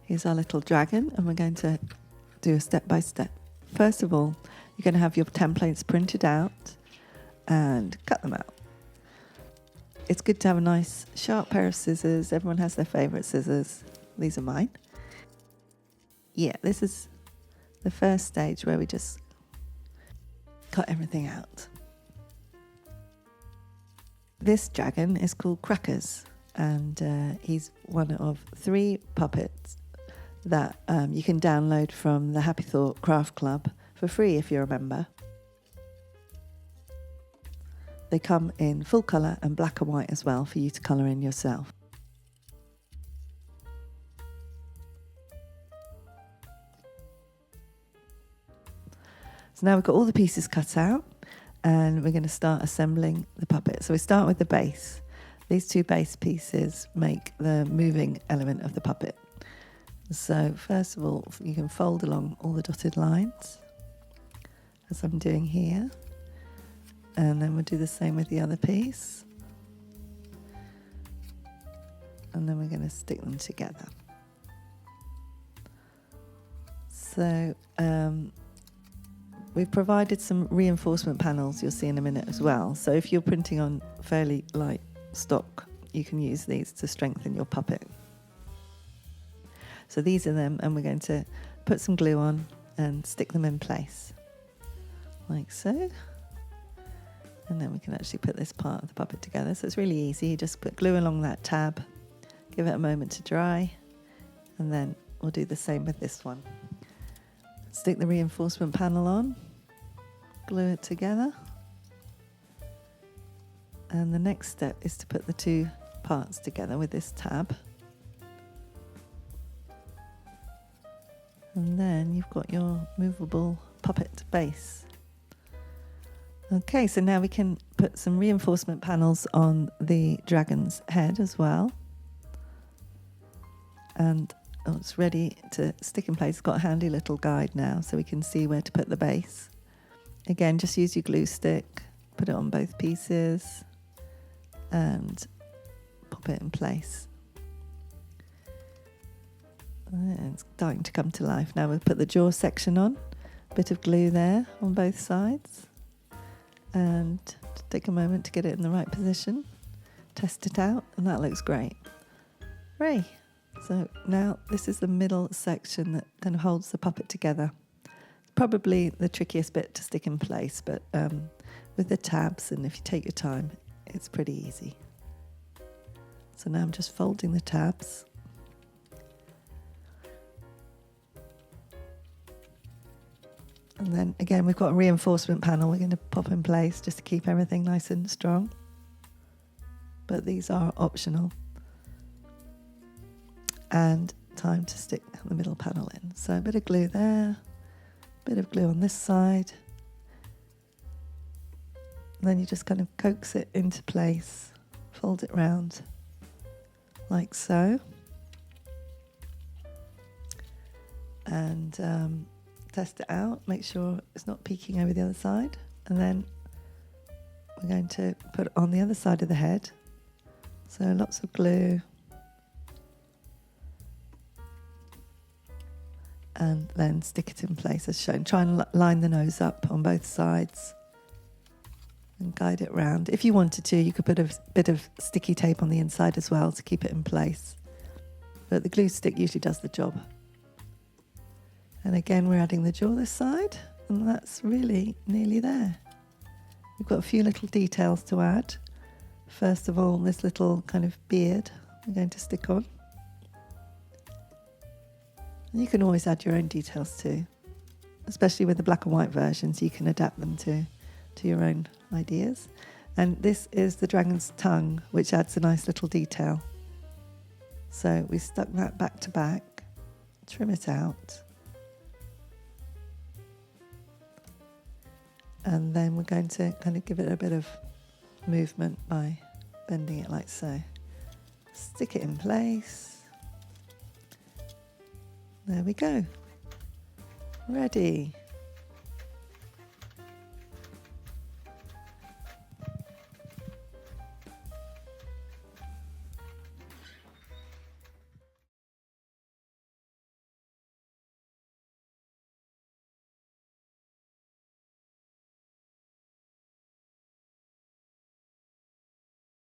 Here's our little dragon, and we're going to do a step by step. First of all, you're going to have your templates printed out and cut them out. It's good to have a nice sharp pair of scissors. Everyone has their favourite scissors. These are mine. Yeah, this is the first stage where we just cut everything out. This dragon is called Crackers, and he's one of 3 puppets that you can download from the Happy Thought Craft Club for free if you're a member. They come in full colour and black and white as well for you to colour in yourself. So now we've got all the pieces cut out, and we're going to start assembling the puppet. So we start with the base. These 2 base pieces make the moving element of the puppet. So first of all, you can fold along all the dotted lines, as I'm doing here. And then we'll do the same with the other piece. And then we're going to stick them together. So we've provided some reinforcement panels you'll see in a minute as well. So if you're printing on fairly light stock, you can use these to strengthen your puppet. So these are them, and we're going to put some glue on and stick them in place, like so. And then we can actually put this part of the puppet together. So it's really easy. You just put glue along that tab, give it a moment to dry, and then we'll do the same with this one. Stick the reinforcement panel on, glue it together. And the next step is to put the 2 parts together with this tab. And then you've got your movable puppet base. Okay, so now we can put some reinforcement panels on the dragon's head as well. And it's ready to stick in place. It's got a handy little guide now, so we can see where to put the base. Again, just use your glue stick, put it on both pieces, and pop it in place. And it's starting to come to life. Now we'll put the jaw section on, a bit of glue there on both sides. And take a moment to get it in the right position, test it out, and that looks great. Hooray! So now this is the middle section that kind of holds the puppet together. Probably the trickiest bit to stick in place, but with the tabs, and if you take your time, it's pretty easy. So now I'm just folding the tabs. And then again, we've got a reinforcement panel we're going to pop in place just to keep everything nice and strong. But these are optional. And time to stick the middle panel in. So a bit of glue there, a bit of glue on this side. And then you just kind of coax it into place, fold it round like so. And test it out, make sure it's not peeking over the other side, and then we're going to put it on the other side of the head. So lots of glue, and then stick it in place as shown. Try and line the nose up on both sides and guide it round. If you wanted to, you could put a bit of sticky tape on the inside as well to keep it in place, but the glue stick usually does the job. And again, we're adding the jaw this side, and that's really nearly there. We've got a few little details to add. First of all, this little kind of beard I'm going to stick on. And you can always add your own details too, especially with the black and white versions. You can adapt them to your own ideas. And this is the dragon's tongue, which adds a nice little detail. So we stuck that back to back, trim it out. And then we're going to kind of give it a bit of movement by bending it like so. Stick it in place. There we go. Ready.